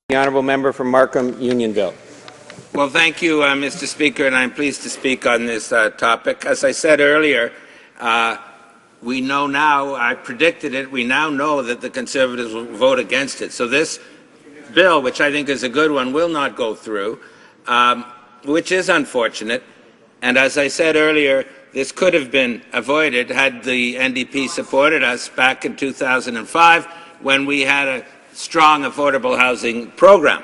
The honourable member from Markham, Unionville. Well, thank you, Mr. Speaker, and I'm pleased to speak on this topic. As I said earlier, we know now, I predicted it, we now know that the Conservatives will vote against it. So this bill, which I think is a good one, will not go through, which is unfortunate. And as I said earlier, this could have been avoided had the NDP supported us back in 2005 when we had a strong affordable housing program.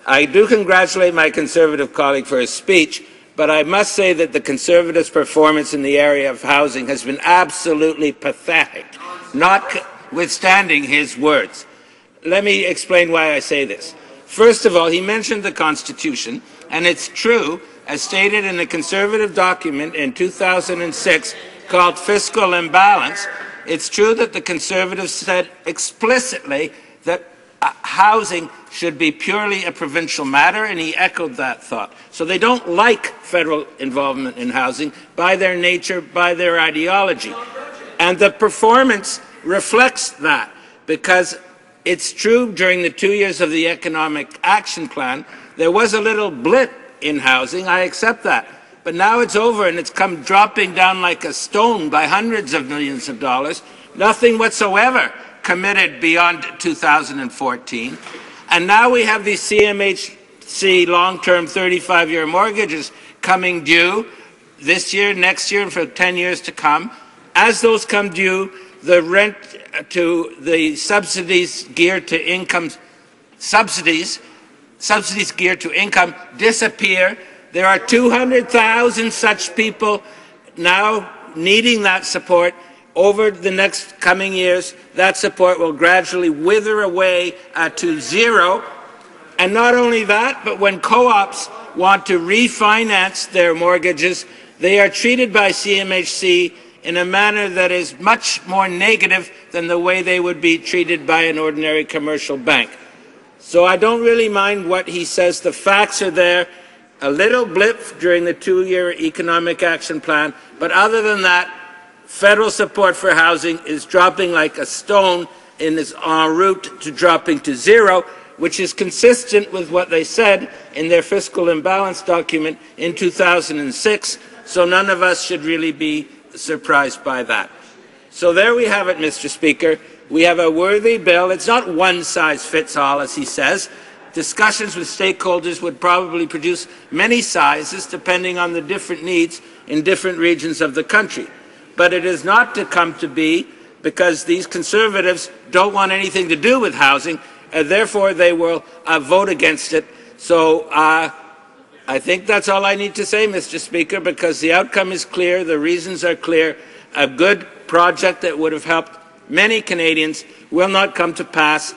I do congratulate my Conservative colleague for his speech, but I must say that the Conservatives' performance in the area of housing has been absolutely pathetic, notwithstanding his words. Let me explain why I say this. First of all, he mentioned the Constitution, and it's true, as stated in a Conservative document in 2006 called Fiscal Imbalance, it's true that the Conservatives said explicitly that housing should be purely a provincial matter, and he echoed that thought. So they don't like federal involvement in housing by their nature, by their ideology. And the performance reflects that, because it's true during the 2 years of the Economic Action Plan, there was a little blip in housing, I accept that. But now it's over and it's come dropping down like a stone by hundreds of millions of dollars, nothing whatsoever committed beyond 2014. And now we have these CMHC long-term 35-year mortgages coming due this year, next year, and for 10 years to come. As those come due, the rent to the subsidies geared to income geared to income disappear. There are 200,000 such people now needing that support. Over the next coming years, that support will gradually wither away to zero. And not only that, but when co-ops want to refinance their mortgages, they are treated by CMHC in a manner that is much more negative than the way they would be treated by an ordinary commercial bank. So I don't really mind what he says. The facts are there. A little blip during the 2-year Economic Action Plan, but other than that, federal support for housing is dropping like a stone and is en route to dropping to zero, which is consistent with what they said in their fiscal imbalance document in 2006, so none of us should really be surprised by that. So there we have it, Mr. Speaker. We have a worthy bill. It's not one size fits all, as he says. Discussions with stakeholders would probably produce many sizes depending on the different needs in different regions of the country. But it is not to come to be because these Conservatives don't want anything to do with housing, and therefore they will vote against it. So I think that's all I need to say, Mr. Speaker, because the outcome is clear, the reasons are clear. A good project that would have helped many Canadians will not come to pass.